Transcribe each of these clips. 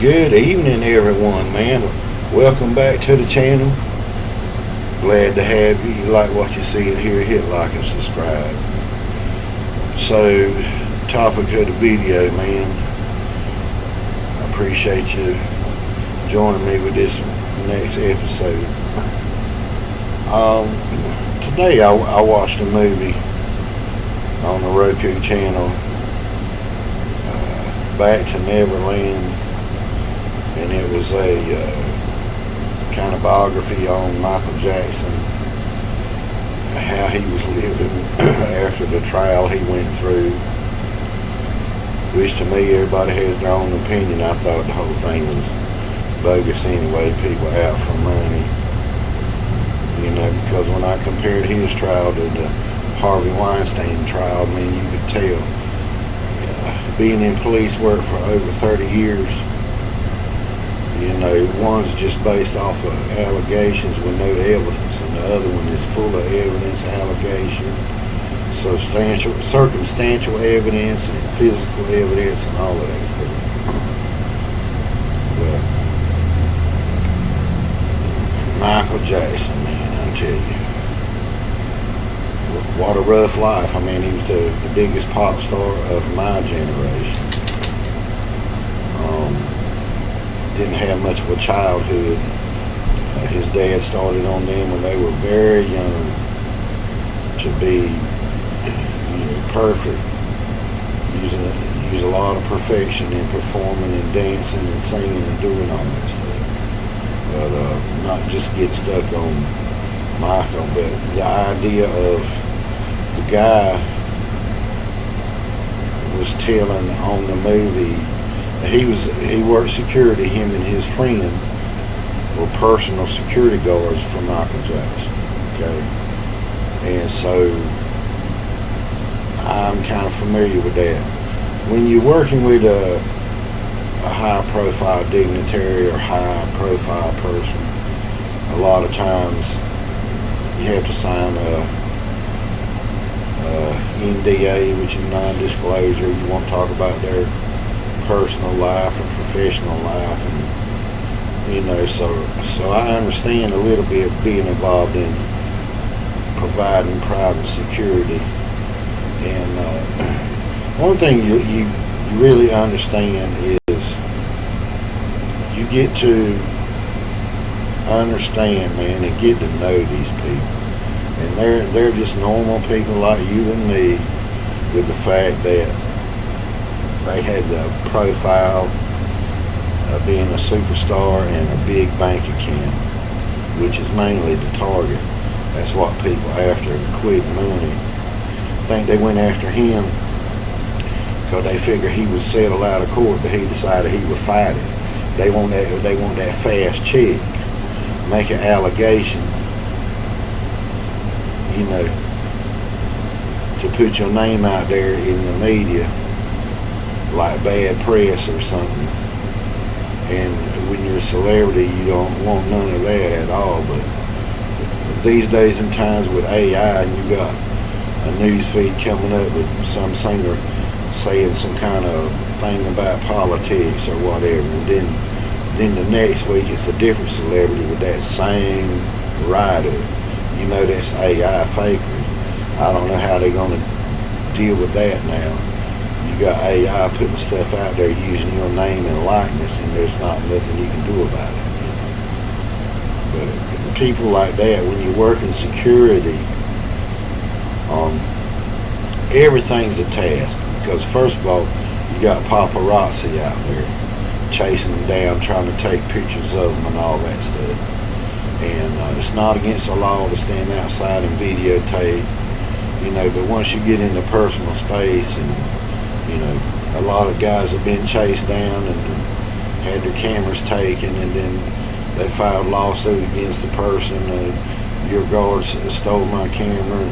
Good evening, everyone, man. Welcome back to the channel. Glad to have you. You like what you see in here, hit like and subscribe. So, topic of the video, man. I appreciate you joining me with this next episode. Today I watched a movie on the Roku channel, Back to Neverland. And it was a kind of biography on Michael Jackson, how he was living after the trial he went through, which to me everybody has their own opinion. I thought the whole thing was bogus anyway, people out for money, because when I compared his trial to the Harvey Weinstein trial, man, you could tell, being in police work for over 30 years, one's just based off of allegations with no evidence, and the other one is full of evidence, allegations, circumstantial evidence, and physical evidence, and all of that stuff. But Michael Jackson, man, I tell you, what a rough life. I mean, he was the biggest pop star of my generation. Didn't have much of a childhood. His dad started on them when they were very young to be perfect. Use a lot of perfection in performing and dancing and singing and doing all that stuff. But not just get stuck on Michael, but the idea of the guy was telling on the movie. He worked security. Him and his friend were personal security guards for Michael Jackson. Okay, and so I'm kind of familiar with that. When you're working with a high-profile dignitary or high-profile person, a lot of times you have to sign a NDA, which is non-disclosure. You won't talk about their personal life and professional life, and so I understand a little bit being involved in providing private security. And one thing you really understand is you get to understand, man, and get to know these people, and they're just normal people like you and me, with the fact that they had the profile of being a superstar and a big bank account, which is mainly the target. That's what people after, quick money. I think they went after him because they figured he would settle out of court, but he decided he would fight it. They want that fast check, make an allegation, to put your name out there in the media like bad press or something. And when you're a celebrity, you don't want none of that at all. But these days and times with AI, and you got a news feed coming up with some singer saying some kind of thing about politics or whatever, and then the next week it's a different celebrity with that same write-up. That's AI fakery. I don't know how they're going to deal with that now. You got AI putting stuff out there using your name and likeness, and there's not nothing you can do about it. But people like that, when you work in security, everything's a task. Because first of all, you got paparazzi out there chasing them down, trying to take pictures of them and all that stuff. And it's not against the law to stand outside and videotape, but once you get into personal space, and a lot of guys have been chased down and had their cameras taken, and then they filed lawsuit against the person. Your guards stole my camera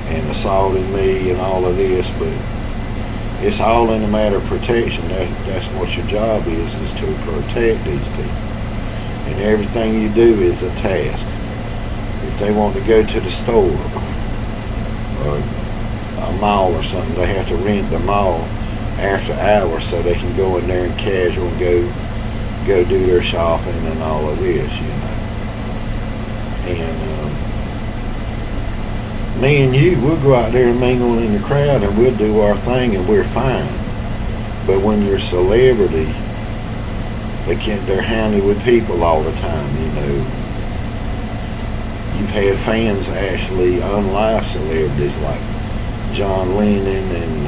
and assaulted me and all of this, but it's all in a matter of protection. That's what your job is to protect these people. And everything you do is a task. If they want to go to the store or a mall or something, they have to rent the mall after hours so they can go in there and casual and go go do their shopping and all of this, you know. And me and you, we'll go out there and mingle in the crowd and we'll do our thing and we're fine. But when you're a celebrity, they're handy with people all the time, you know. You've had fans actually unlife celebrities like John Lennon and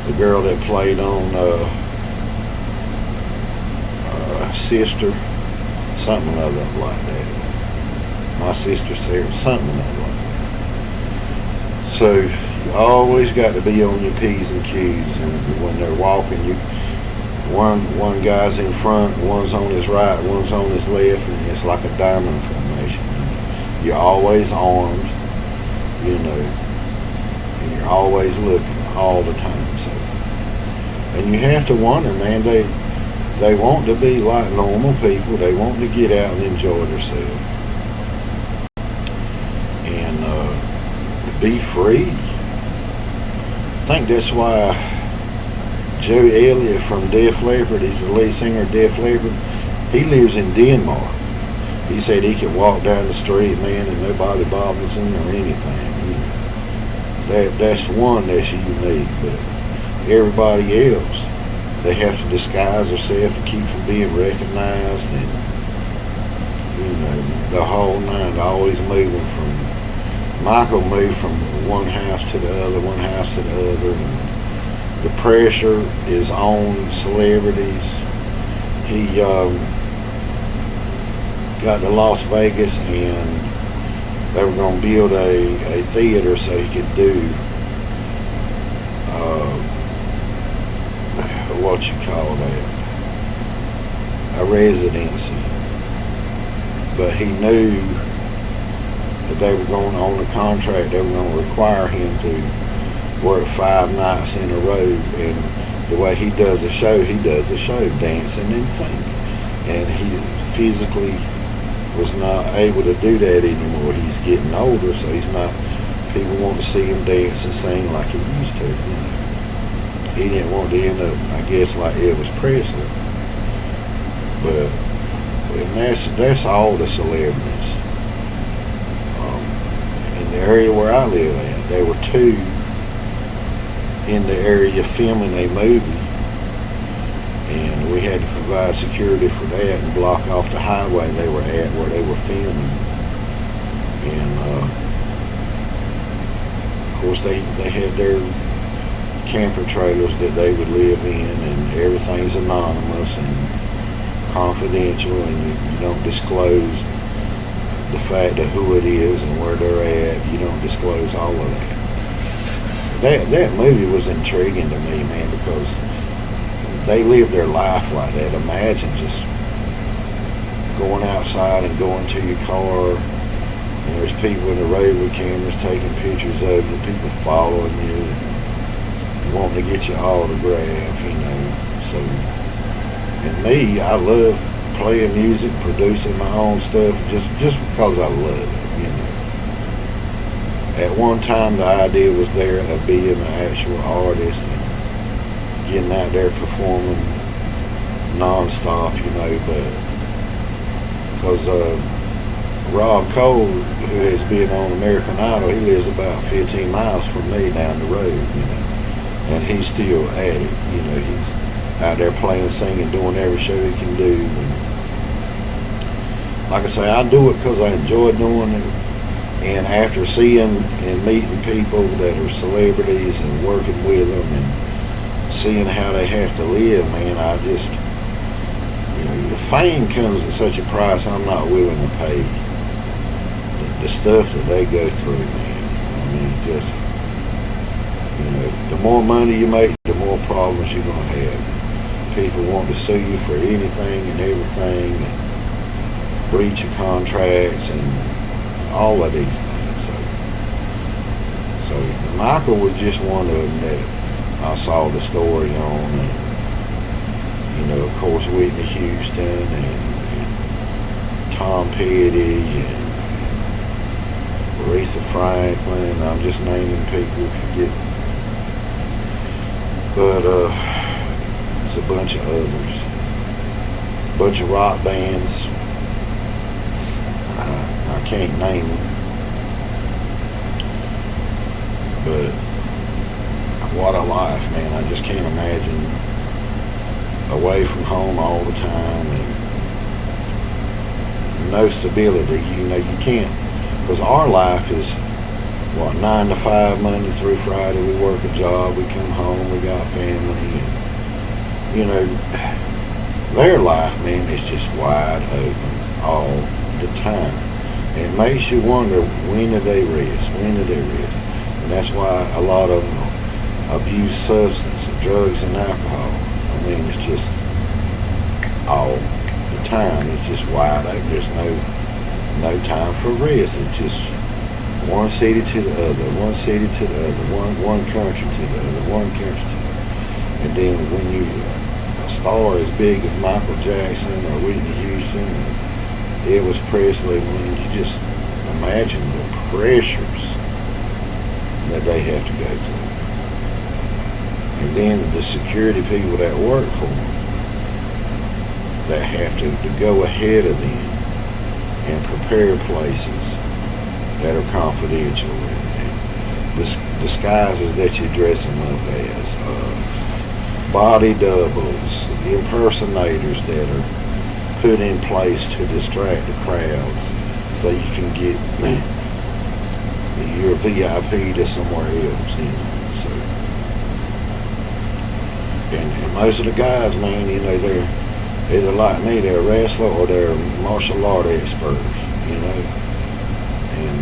the girl that played on Sister, something of it like that. My sister Sarah, something of it like that. So you always got to be on your P's and Q's, and when they're walking, one guy's in front, one's on his right, one's on his left, and it's like a diamond formation. You're always armed, you know, and you're always looking all the time. So, and you have to wonder, man, they want to be like normal people. They want to get out and enjoy themselves and be free. I think that's why Joe Elliott from Def Leppard, he's the lead singer of Def Leppard, he lives in Denmark. He said he could walk down the street, man, and nobody bothers him or anything. You know. That's one that's unique, but everybody else, they have to disguise themselves to keep from being recognized, and you know, the whole nine. Always moving from. Michael moved from one house to the other, one house to the other, and the pressure is on celebrities. He got to Las Vegas and they were going to build a theater so he could do what you call that, a residency. But he knew that they were going on the contract, they were going to require him to work 5 nights in a row, and the way he does the show dancing and singing, and he physically was not able to do that anymore. He's getting older, so he's not, people want to see him dance and sing like he used to, you know. He didn't want to end up, I guess, like Elvis Presley. But and that's all the celebrities. In the area where I live at, there were 2 in the area filming a movie, and we had to provide security for that and block off the highway they were at where they were filming. And of course they had their camper trailers that they would live in, and everything's anonymous and confidential, and you don't disclose the fact of who it is and where they're at. You don't disclose all of that. That movie was intriguing to me, man, because they live their life like that. Imagine just going outside and going to your car, and there's people in the road with cameras taking pictures of you, people following you, wanting to get your autograph, you know. So, and me, I love playing music, producing my own stuff, just because I love it, you know. At one time, the idea was there of being an actual artist and getting out there performing non-stop, you know, but because Rob Cole, who has been on American Idol, he lives about 15 miles from me down the road, you know, and he's still at it, you know. He's out there playing, singing, doing every show he can do. And like I say, I do it because I enjoy doing it. And after seeing and meeting people that are celebrities and working with them and seeing how they have to live, man, I just, you know, the fame comes at such a price I'm not willing to pay. The stuff that they go through, man. I mean, just, you know, the more money you make, the more problems you're going to have. People want to sue you for anything and everything, and breach of contracts and all of these things. So Michael was just one of them that I saw the story on, and you know, of course, Whitney Houston and Tom Petty and Aretha Franklin. I'm just naming people, forget. But there's a bunch of others. bunch of rock bands. I can't name them, but what a life, man. I just can't imagine away from home all the time and no stability. You can't, because our life is, 9 to 5, Monday through Friday. We work a job, we come home, we got family, and, their life, man, is just wide open all the time. And it makes you wonder, when do they rest? And that's why a lot of them abuse substances, drugs and alcohol. I mean, it's just all the time. It's just wide open. There's no time for rest. It's just one city to the other, one city to the other, one country to the other, one country to the other. And then when you a star as big as Michael Jackson or Whitney Houston or Elvis Presley, when you just imagine the pressures that they have to go through. And then the security people that work for them, that have to go ahead of them and prepare places that are confidential, and disguises that you dress them up as, body doubles, impersonators that are put in place to distract the crowds so you can get your VIP to somewhere else, So, and most of the guys, man, they're either like me, they're a wrestler or they're martial art experts, And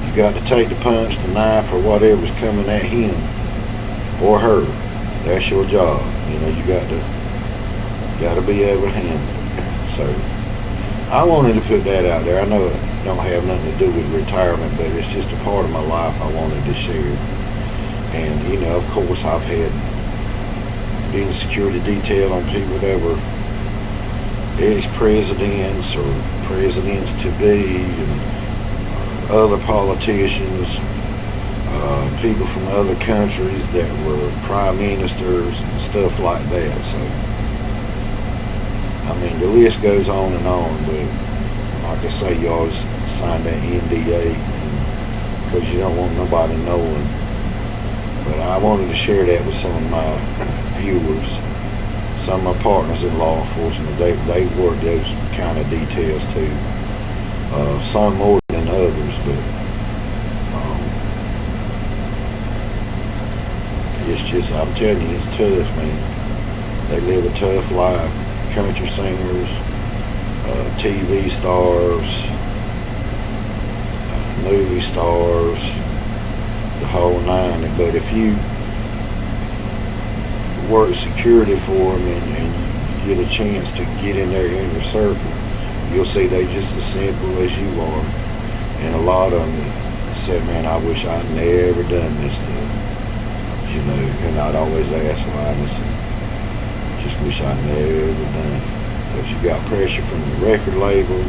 you got to take the punch, the knife, or whatever's coming at him or her. That's your job. You got to be able to handle it. So I wanted to put that out there. I know it don't have nothing to do with retirement, but it's just a part of my life I wanted to share. And of course, I've had being security detail on people that were ex-presidents or presidents to be, and other politicians, people from other countries that were prime ministers and stuff like that. So, I mean, the list goes on and on, but like I say, you always sign that NDA because you don't want nobody knowing. But I wanted to share that with some of my viewers, some of my partners in law enforcement. They work those kind of details too. Some more than others, but it's just, I'm telling you, it's tough, man. They live a tough life. Country singers, TV stars, movie stars, the whole nine. But if you work security for them and you get a chance to get in their inner circle, you'll see they just as simple as you are. And a lot of them say, man, I wish I'd never done this stuff. And I'd always ask why, and I said, just wish I'd never done it. Because you got pressure from the record label,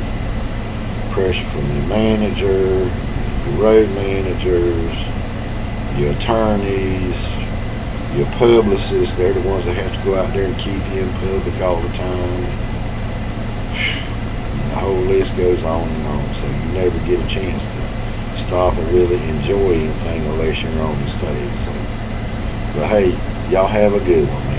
pressure from the manager, the road managers, your attorneys, your publicists. They're the ones that have to go out there and keep you in public all the time. The whole list goes on and on. So you never get a chance to stop and really enjoy anything unless you're on the stage. So, but hey, y'all have a good one, man.